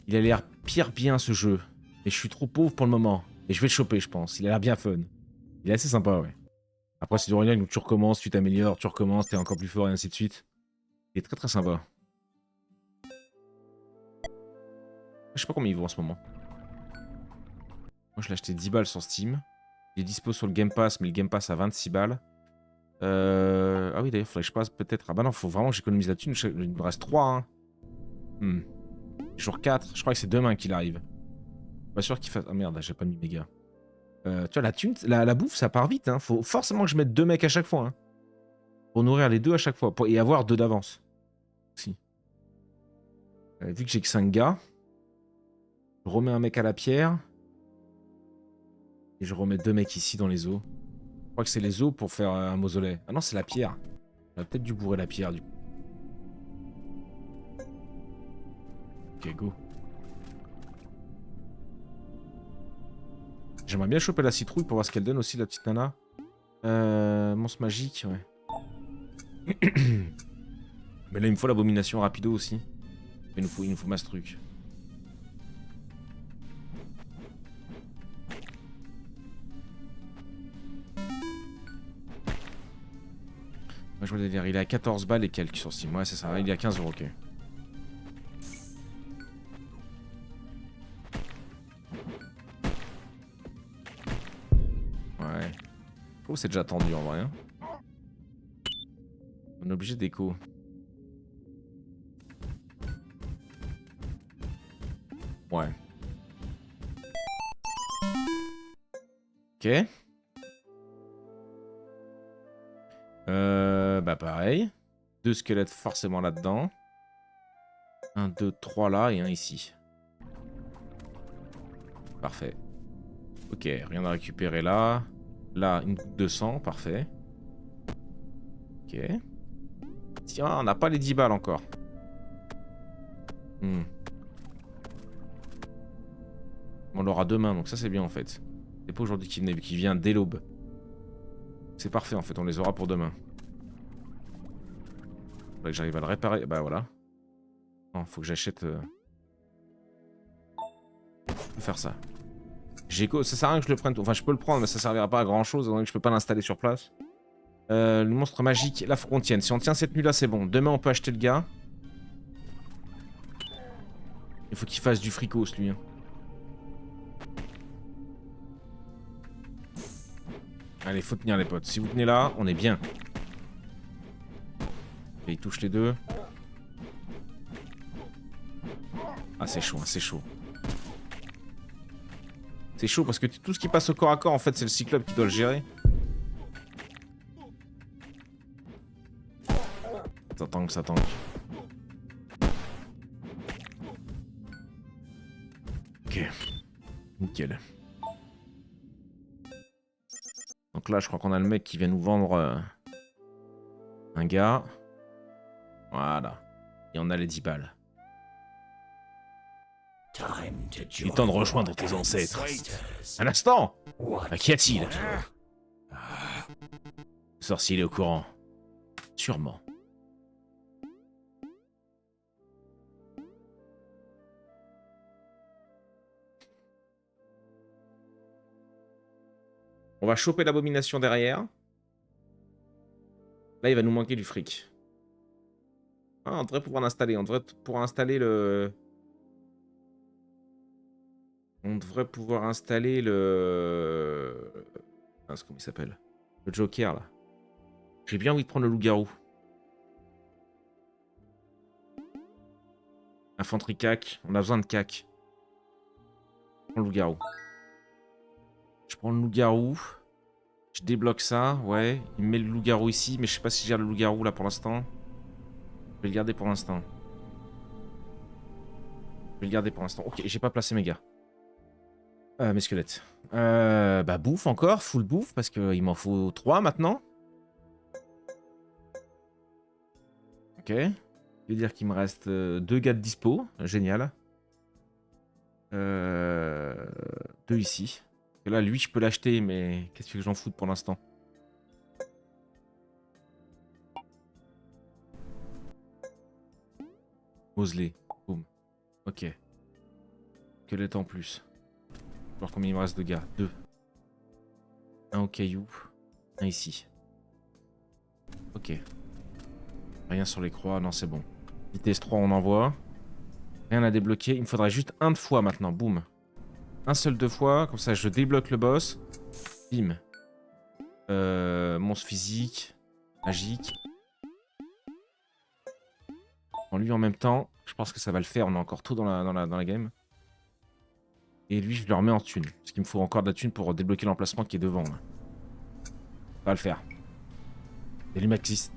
A: Il a l'air pire bien, ce jeu. Mais je suis trop pauvre pour le moment. Et je vais le choper, je pense. Il a l'air bien fun. Il est assez sympa, ouais. Après, c'est du Royal, donc tu recommences, tu t'améliores, tu recommences, t'es encore plus fort, et ainsi de suite. Il est très très sympa. Je sais pas combien il vaut en ce moment. Moi, je l'ai acheté 10 balles sur Steam. Il est dispo sur le Game Pass, mais le Game Pass à 26 balles. Ah oui, d'ailleurs, faudrait que je passe peut-être. Ah bah non, faut vraiment que j'économise la thune. Il me reste 3. Hein. Jour 4, je crois que c'est demain qu'il arrive. Pas sûr qu'il fasse. Ah merde, j'ai pas mis méga. Tu vois, la thune, la bouffe, ça part vite. Hein. Faut forcément que je mette 2 mecs à chaque fois. Hein. Pour nourrir les 2 à chaque fois. Et avoir 2 d'avance. Si. Vu que j'ai que 5 gars, je remets un mec à la pierre. Et je remets 2 mecs ici dans les eaux. Je crois que c'est les eaux pour faire un mausolée. Ah non, c'est la pierre. J'aurais peut-être dû bourrer la pierre du coup. Ok, go. J'aimerais bien choper la citrouille pour voir ce qu'elle donne aussi, la petite nana. Monstre magique, ouais. Mais là, il me faut l'abomination rapido aussi. Il nous faut masse truc. Moi, je voulais dire, il est à 14 balles et quelques sur Steam. Ouais, c'est ça, il est à 15 €, ok. Ouais. Je trouve que c'est déjà tendu en vrai. Hein. On est obligé d'écho. Ouais. Ok. Bah pareil. 2 squelettes forcément là-dedans. 1, 2, 3 là et un ici. Parfait. Ok, rien à récupérer là. Là, une goutte de sang, parfait. Ok. Tiens, on n'a pas les 10 balles encore. On l'aura demain, donc ça c'est bien en fait. C'est pas aujourd'hui qu'il vient dès l'aube. C'est parfait en fait, on les aura pour demain. Faudrait que j'arrive à le réparer. Bah voilà. Non, faut que j'achète... Je peux faire ça. Ça sert à rien que je le prenne. Enfin, je peux le prendre, mais ça servira pas à grand chose, donc je peux pas l'installer sur place. Le monstre magique, là faut qu'on tienne. Si on tient cette nuit là, c'est bon. Demain, on peut acheter le gars. Il faut qu'il fasse du fricos, lui. Hein. Allez, faut tenir les potes. Si vous tenez là, on est bien. Et il touche les 2. Ah, c'est chaud, hein, c'est chaud. C'est chaud parce que tout ce qui passe au corps à corps, en fait, c'est le cyclope qui doit le gérer. Ça tank, ça tank. Ok. Nickel. Donc là, je crois qu'on a le mec qui vient nous vendre un gars. Voilà. Et on a les 10 balles. Il est temps de rejoindre tes ancêtres. Un instant! Qu'y a-t-il? Le sorcier est au courant. Sûrement. On va choper l'abomination derrière. Là, il va nous manquer du fric. Ah, on devrait pouvoir l'installer. On devrait pouvoir installer le... On devrait pouvoir installer le... Ah, comment il s'appelle? Le Joker, là. J'ai bien envie de prendre le loup-garou. Infanterie cac. On a besoin de cac. Je prends le loup-garou. Je prends le loup-garou. Je débloque ça, ouais. Il me met le loup-garou ici, mais je sais pas si j'ai le loup-garou là pour l'instant. Je vais le garder pour l'instant. Je vais le garder pour l'instant. Ok, j'ai pas placé mes gars. Mes squelettes. Bah bouffe encore, full bouffe, parce qu'il m'en faut 3 maintenant. Ok. Je vais dire qu'il me reste 2 gars de dispo. Génial. 2 ici. Et là, lui, je peux l'acheter, mais qu'est-ce que j'en fous pour l'instant? Mosley. Boum. Ok. Squelette en plus. Alors combien il me reste de gars? 2. Un au caillou. Un ici. Ok. Rien sur les croix. Non, c'est bon. Vitesse 3, on envoie. Rien à débloquer. Il me faudrait juste un de fois maintenant. Boum. Un seul 2 fois. Comme ça, je débloque le boss. Bim. Monstre physique. Magique. En lui en même temps. Je pense que ça va le faire. On est encore tôt dans la game. Et lui, je le remets en thune. Parce qu'il me faut encore de la thune pour débloquer l'emplacement qui est devant. Là. Ça va le faire. Et lui, Maxis.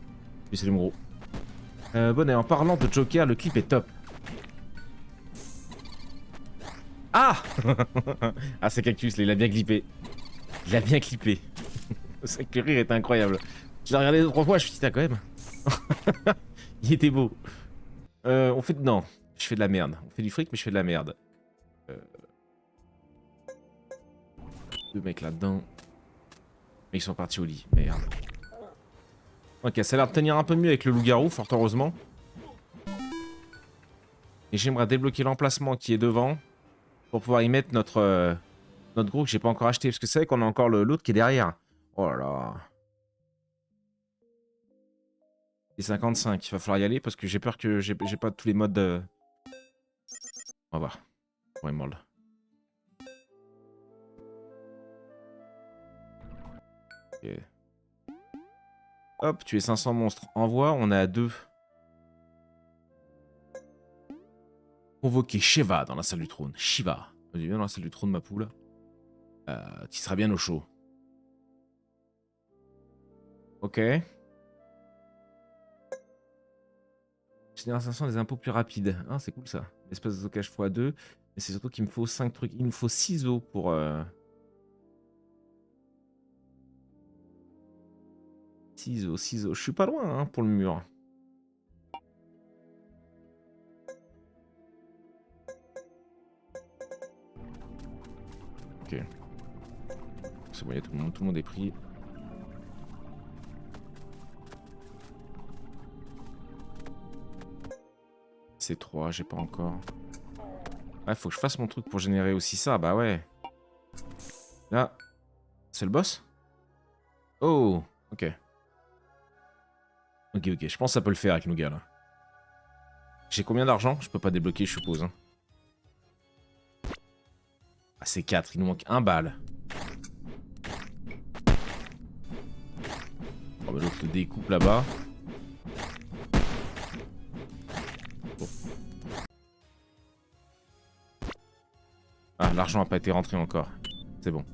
A: Lui, c'est le gros. Bon, et en parlant de Joker, le clip est top. Ah ah, c'est Cactus, là, il a bien clippé. Il a bien clippé. C'est que le rire est incroyable. Je l'ai regardé 2-3 fois, je me suis dit, quand même. Il était beau. On fait... Non, je fais de la merde. On fait du fric, mais je fais de la merde. Deux mecs là-dedans. Mais ils sont partis au lit. Merde. Ok, ça a l'air de tenir un peu mieux avec le loup-garou, fort heureusement. Et j'aimerais débloquer l'emplacement qui est devant. Pour pouvoir y mettre notre gros que j'ai pas encore acheté. Parce que c'est vrai qu'on a encore l'autre qui est derrière. Oh là là. Et 55, il va falloir y aller parce que j'ai peur que j'ai pas tous les modes. On va voir. Ouais, mold. Ok. Hop, tu es 500 monstres. Envoie, on est à 2. Convoquer Shiva dans la salle du trône. Shiva. Viens dans la salle du trône, ma poule. Tu seras bien au chaud. Ok. Génération des impôts plus rapides. Ah, c'est cool ça. L'espace de stockage x2. Mais c'est surtout qu'il me faut 5 trucs. Il me faut 6 os pour... 6 os, 6 os. Je suis pas loin hein, pour le mur. Ok. C'est bon, il y a tout le monde est pris. C'est 3, j'ai pas encore. Ouais, faut que je fasse mon truc pour générer aussi ça. Bah ouais. Là. C'est le boss? Oh, ok. Ok, ok. Je pense que ça peut le faire avec nos gars là. J'ai combien d'argent? Je peux pas débloquer, je suppose. Hein. Ah, c'est 4. Il nous manque 1 balle. Oh, bah, l'autre le découpe là-bas. Bon. Ah, l'argent n'a pas été rentré encore. C'est bon.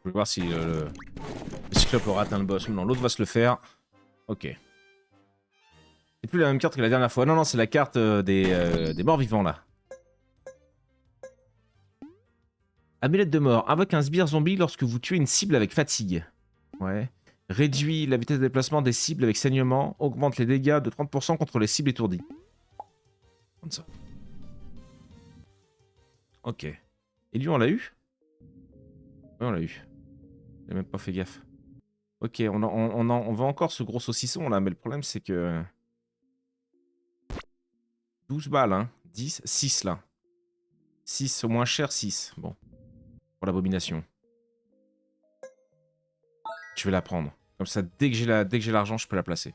A: Je vais voir si le cyclope aura atteint le boss. Non, l'autre va se le faire. Ok. C'est plus la même carte que la dernière fois. Non, non, c'est la carte des morts vivants là. Amulette de mort. Invoque un sbire zombie lorsque vous tuez une cible avec fatigue. Ouais. Réduit la vitesse de déplacement des cibles avec saignement. Augmente les dégâts de 30% contre les cibles étourdies. Comme ça. Ok. Et lui, on l'a eu? Ouais, on l'a eu. J'ai même pas fait gaffe. Ok, on va encore ce gros saucisson là, mais le problème c'est que... 12 balles, hein. 10, 6 là. 6 au moins cher, 6. Bon. Pour l'abomination. Je vais la prendre. Comme ça, dès que j'ai l'argent, je peux la placer.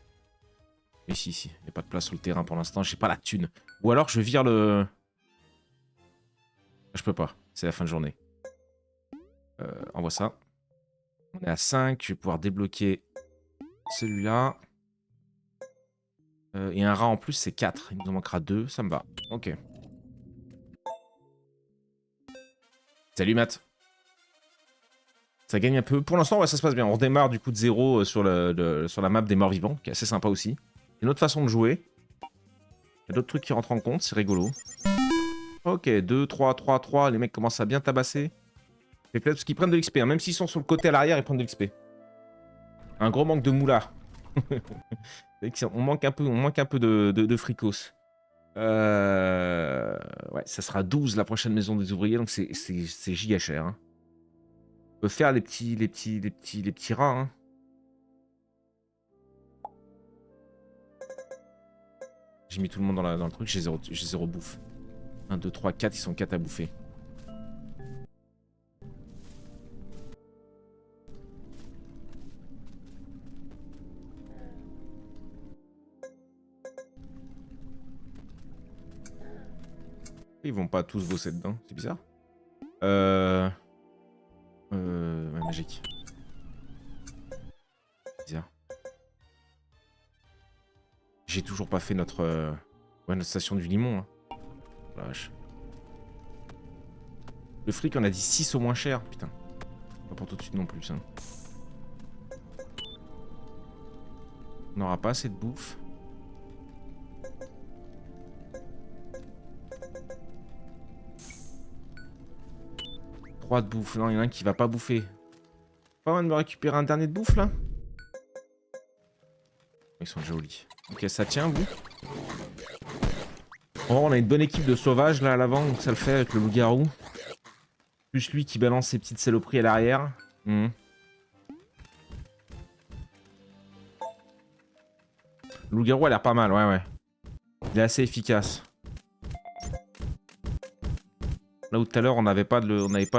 A: Ici, ici. Il n'y a pas de place sur le terrain pour l'instant. J'ai pas la thune. Ou alors je vire le... Je peux pas. C'est la fin de journée. Envoie ça. On est à 5. Je vais pouvoir débloquer celui-là. Et un rat en plus, c'est 4. Il nous en manquera 2. Ça me va. Ok. Salut, Matt. Ça gagne un peu. Pour l'instant, ouais, ça se passe bien. On redémarre du coup de 0 sur la map des morts vivants, qui est assez sympa aussi. C'est une autre façon de jouer. Il y a d'autres trucs qui rentrent en compte, c'est rigolo. Ok, 2, 3, 3, 3. Les mecs commencent à bien tabasser. C'est parce qu'ils prennent de l'XP. Hein. Même s'ils sont sur le côté à l'arrière, ils prennent de l'XP. Un gros manque de moula. on manque un peu de fricos. Ouais, ça sera 12 la prochaine maison des ouvriers, donc c'est giga cher. Hein. On peut faire les petits rats. Hein. J'ai mis tout le monde dans le truc, j'ai zéro bouffe. 1, 2, 3, 4, ils sont 4 à bouffer. Ils vont pas tous bosser dedans, c'est bizarre. Ouais, magique. Bizarre. J'ai toujours pas fait notre, ouais, notre station du limon. Hein. La vache. Le fric, on a dit 6 au moins cher. Putain. Pas pour tout de suite non plus, ça. On n'aura pas assez de bouffe. Trois de bouffe. Non, il y en a un qui va pas bouffer. Pas moyen de me récupérer un dernier de bouffe, là? Ils sont jolis. Ok, ça tient, vous? Oh, on a une bonne équipe de sauvages, là, à l'avant, donc ça le fait avec le loup-garou. Plus lui qui balance ses petites saloperies à l'arrière. Mmh. Le loup-garou a l'air pas mal, ouais, ouais. Il est assez efficace. Là où tout à l'heure, on n'avait pas, pas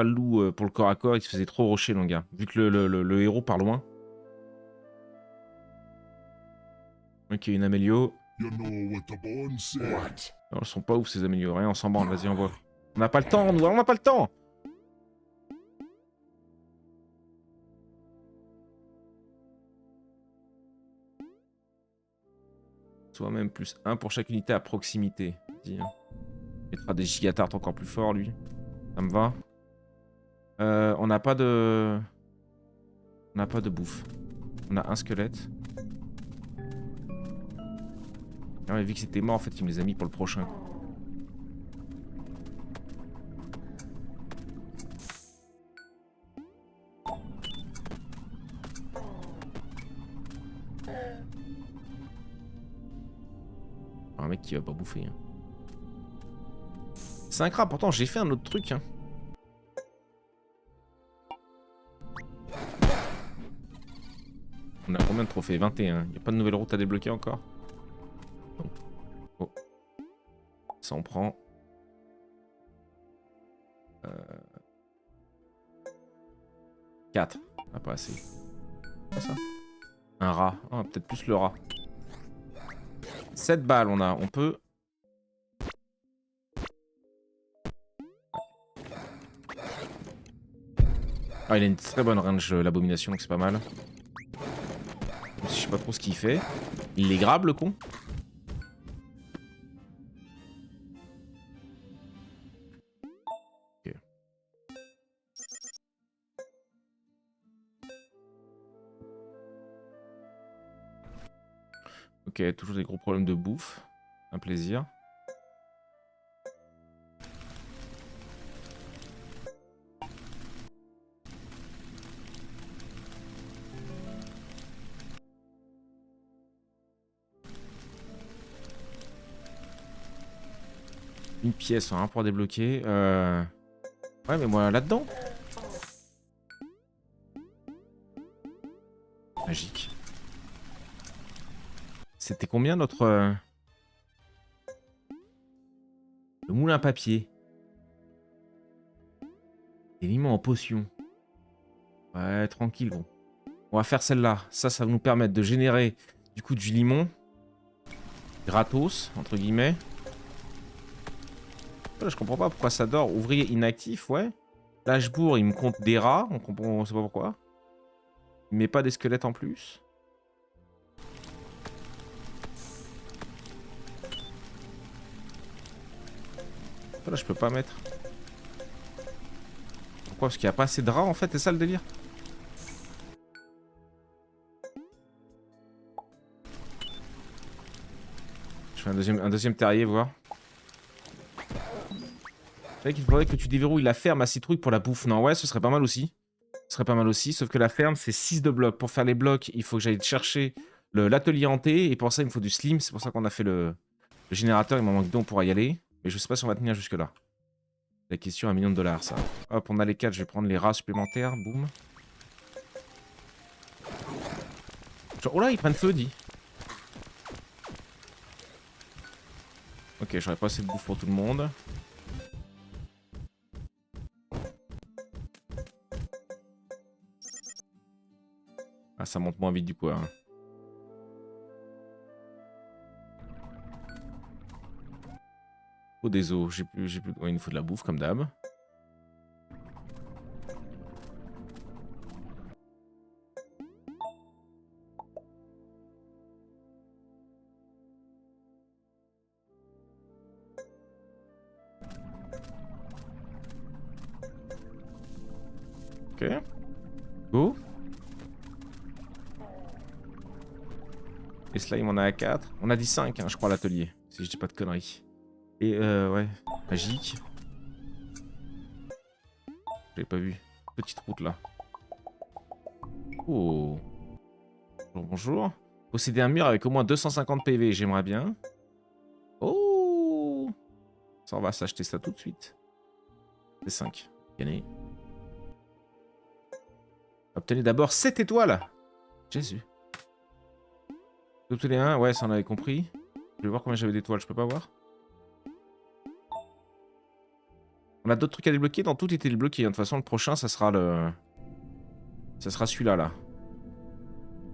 A: le loup pour le corps à corps, il se faisait trop rocher, le gars. Vu que le héros part loin. Ok, une amélio. Non, elles sont pas ouf ces amélios. Rien, on s'en branle, vas-y, envoie. On n'a pas le temps, nous, on n'a pas le temps. Soit même plus 1 pour chaque unité à proximité. Dis, hein. Il mettra des gigatartes encore plus forts, lui. Ça me va. On n'a pas de... On n'a pas de bouffe. On a un squelette. Ah mais vu que c'était mort, en fait, il me les a mis pour le prochain. Quoi. Un mec qui va pas bouffer. Hein. C'est un crabe, pourtant j'ai fait un autre truc. Hein. On a combien de trophées? 21. Il n'y a pas de nouvelle route à débloquer encore? Non. Oh. Ça on prend. 4. Ah, pas assez. Pas ça. Un rat. Ah, peut-être plus le rat. 7 balles on a. On peut... Ah, il a une très bonne range, l'abomination, donc c'est pas mal. Je sais pas trop ce qu'il fait. Il les grabe, le con. Ok. Ok, toujours des gros problèmes de bouffe. Un plaisir. Une pièce, un pour débloquer. Ouais, mais moi, là-dedans. Magique. C'était combien notre... Le moulin à papier. Et limon en potion. Ouais, tranquille, bon. On va faire celle-là. Ça va nous permettre de générer du coup du limon. Gratos, entre guillemets. Je comprends pas pourquoi ça dort. Ouvrier inactif, ouais. Lâchebourg, il me compte des rats. On sait pas pourquoi. Il met pas des squelettes en plus. Là, je peux pas mettre. Pourquoi? Parce qu'il n'y a pas assez de rats en fait, c'est ça le délire? Je fais un deuxième terrier, voir. Je savais qu'il faudrait que tu déverrouilles la ferme à citrouille pour la bouffe. Non, ouais, ce serait pas mal aussi. Ce serait pas mal aussi, sauf que la ferme, c'est 6 de blocs. Pour faire les blocs, il faut que j'aille chercher l'atelier hanté, et pour ça, il me faut du slim. C'est pour ça qu'on a fait le générateur. Il m'en manque 2, on pourra y aller. Mais je sais pas si on va tenir jusque-là. La question à $1 million, ça. Hop, on a les 4, je vais prendre les rats supplémentaires. Boum. Genre, oh là, ils prennent feu, dit. Ok, j'aurais pas assez de bouffe pour tout le monde. Ah, ça monte moins vite du coup. Hein. Oh, des os. J'ai plus... Ouais, il nous faut de la bouffe, comme d'hab. Ok. Go. Et slime, on a à 4. On a dit 5, hein, je crois, à l'atelier. Si je dis pas de conneries. Et ouais. Magique. J'avais pas vu. Petite route là. Oh. Bonjour, bonjour. Posséder un mur avec au moins 250 PV, j'aimerais bien. Oh. Ça, on va s'acheter ça tout de suite. C'est 5. Gagné. Obtenez d'abord 7 étoiles. Jésus. Obtenez un, ouais, ça on avait compris. Je vais voir combien j'avais d'étoiles, je peux pas voir. On a d'autres trucs à débloquer, dans tout était débloqué. De toute façon, le prochain, ça sera le... Ça sera celui-là, là.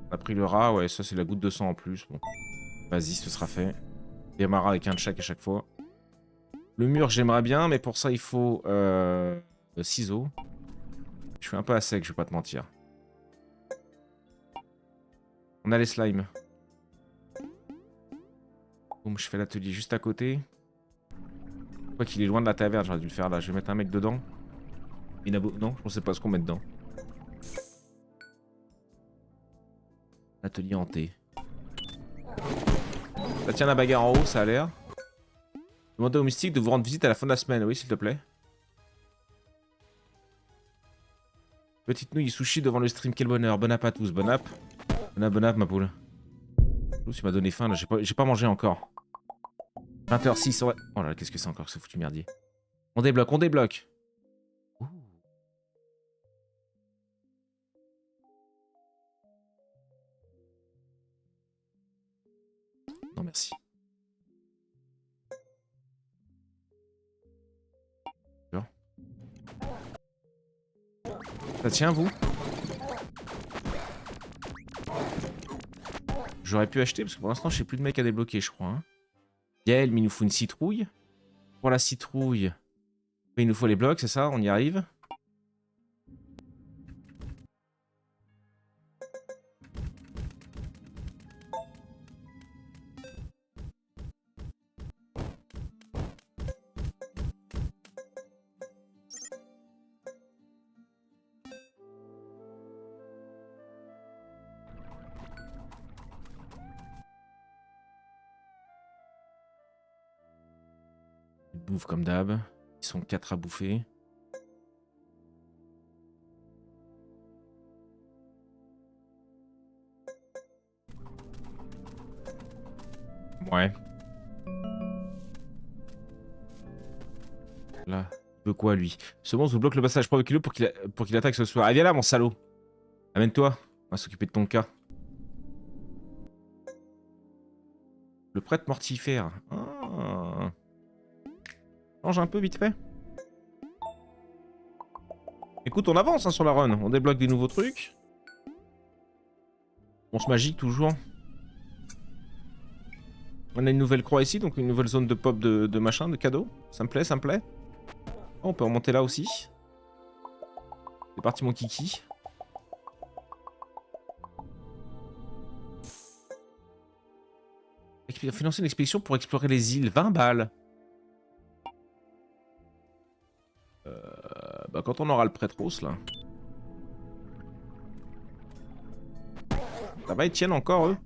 A: On a pris le rat, ouais, ça c'est la goutte de sang en plus. Bon. Vas-y, ce sera fait. Yamara avec un de chaque à chaque fois. Le mur, j'aimerais bien, mais pour ça, il faut ciseaux. Je suis un peu à sec, je vais pas te mentir. On a les slimes. Boum, je fais l'atelier juste à côté. Je crois qu'il est loin de la taverne, j'aurais dû le faire là. Je vais mettre un mec dedans. Non, je ne sais pas ce qu'on met dedans. Atelier hanté. Ça tient la bagarre en haut, ça a l'air. Demandez au mystique de vous rendre visite à la fin de la semaine, oui, s'il te plaît. Petite nouille sushi devant le stream, quel bonheur. Bon app à tous, bon app. Bon app, ma poule. Tu m'as donné faim, là, j'ai pas mangé encore. 20h06, ouais. Oh là là, qu'est-ce que c'est encore ce foutu merdier. On débloque, on débloque. Ouh. Non, merci. Ça tient, vous? J'aurais pu acheter, parce que pour l'instant, j'ai plus de mecs à débloquer, je crois. Hein. Yael, mais il nous faut une citrouille. Pour la citrouille, il nous faut les blocs, c'est ça? On y arrive. Ils bouffent comme d'hab. Ils sont 4 à bouffer. Ouais. Là, il veut quoi, lui? Ce monstre vous bloque le passage pour qu'il attaque ce soir. Ah, viens là, mon salaud. Amène-toi. On va s'occuper de ton cas. Le prêtre mortifère. Ah. Change un peu vite fait. Écoute, on avance hein, sur la run. On débloque des nouveaux trucs. Once magique toujours. On a une nouvelle croix ici, donc une nouvelle zone de pop de machin, de cadeaux. Ça me plaît, ça me plaît. Oh, on peut remonter là aussi. C'est parti mon kiki. Financer une expédition pour explorer les îles. 20 balles. Bah quand on aura le prêtros là. Ça va, ils tiennent encore eux?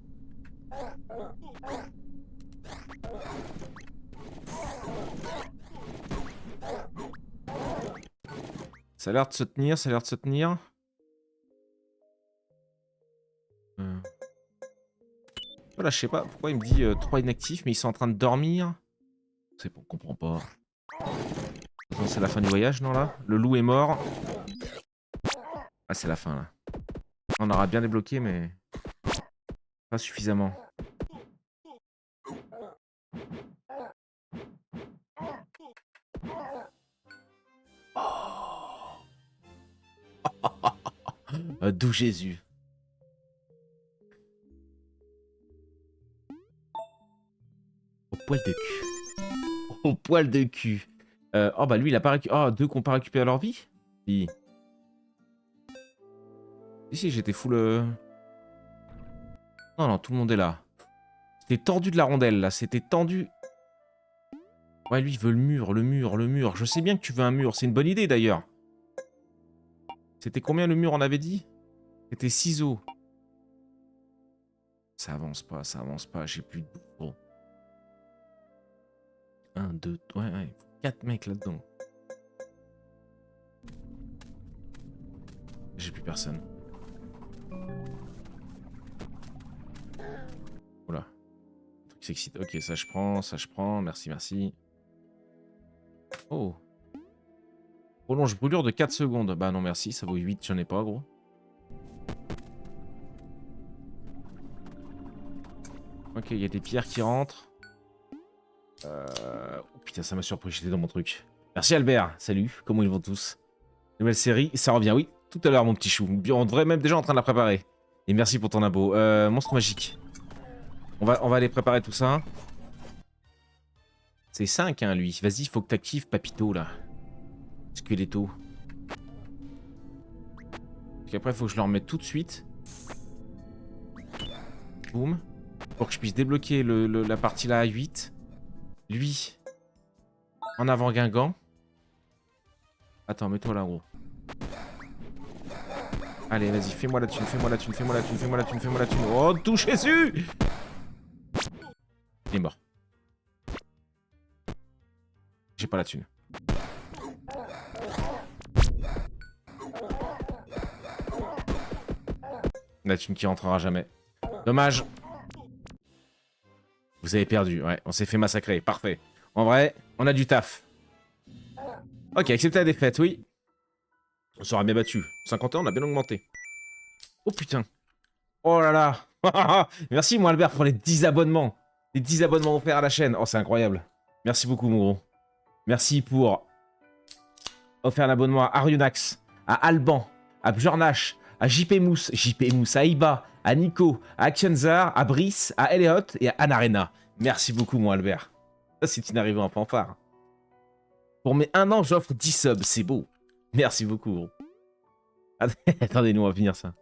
A: Ça a l'air de se tenir, ça a l'air de se tenir. Voilà, je sais pas pourquoi il me dit 3 inactifs, mais ils sont en train de dormir. C'est bon, on comprend pas. C'est la fin du voyage, non là? Le loup est mort. Ah, c'est la fin là. On aura bien débloqué, mais pas suffisamment. Oh. D'où Jésus. Au poil de cul. Au poil de cul. Oh bah lui il a pas récupéré. Oh, 2 qui n'ont pas récupéré leur vie. Si. Si, j'étais full. Non, non, tout le monde est là. C'était tendu de la rondelle là, c'était tendu. Ouais, lui il veut le mur, le mur, le mur. Je sais bien que tu veux un mur, c'est une bonne idée d'ailleurs. C'était combien le mur on avait dit? C'était ciseaux. Ça avance pas, j'ai plus de bouffe. 1, 2, ouais, 4 mecs là-dedans. J'ai plus personne. Oula. Un truc s'excite. Ok, ça je prends. Merci, merci. Oh. Prolonge brûlure de 4 secondes. Bah non, merci, ça vaut 8, j'en ai pas, gros. Ok, il y a des pierres qui rentrent. Oh putain, ça m'a surpris, j'étais dans mon truc. Merci Albert, salut, comment ils vont tous? Nouvelle série, ça revient, oui. Tout à l'heure, mon petit chou. On devrait même déjà en train de la préparer. Et merci pour ton abo. Monstre magique. On va aller préparer tout ça. C'est 5, hein, lui. Vas-y, faut que t'actives Papito, là. Squeletto. Parce qu'après, faut que je le remette tout de suite. Boum. Pour que je puisse débloquer la partie là à 8. Lui. En avant Guingamp. Attends, mets-toi là, gros. Allez, vas-y, fais-moi la thune, fais-moi la thune, fais-moi la thune, fais-moi la thune, fais-moi la thune. Oh, touche dessus! Il est mort. J'ai pas la thune. La thune qui rentrera jamais. Dommage. Vous avez perdu, ouais. On s'est fait massacrer, parfait. En vrai, on a du taf. Ok, accepter la défaite, oui. On sera bien battu. 51, on a bien augmenté. Oh putain. Oh là là. Merci, moi, Albert, pour les 10 abonnements. Les 10 abonnements offerts à la chaîne. Oh, c'est incroyable. Merci beaucoup, mon gros. Merci pour offrir l'abonnement à Arionax, à Alban, à Bjornash, à JP Mousse, à Iba, à Nico, à Akshenzar, à Brice, à Elliot et à Anarena. Merci beaucoup, mon Albert. Ça, c'est une arrivée en fanfare. Pour mes 1 an, j'offre 10 subs. C'est beau. Merci beaucoup, gros. Attendez, nous, on va finir ça.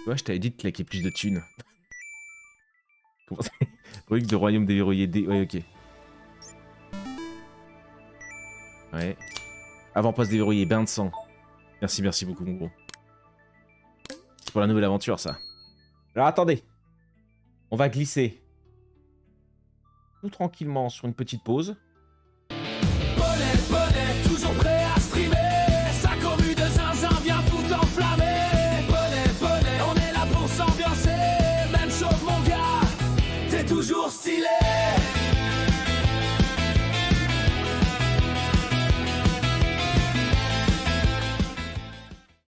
A: Ouais, je t'avais dit de claquer plus de thunes. Comment ça? Relique de royaume déverrouillé. Ouais, ok. Ouais. Avant-poste déverrouillé, bain de sang. Merci, merci beaucoup, mon gros. C'est pour la nouvelle aventure, ça. Alors, attendez. On va glisser. Tout tranquillement sur une petite pause.
B: Bonnet, bonnet, toujours prêt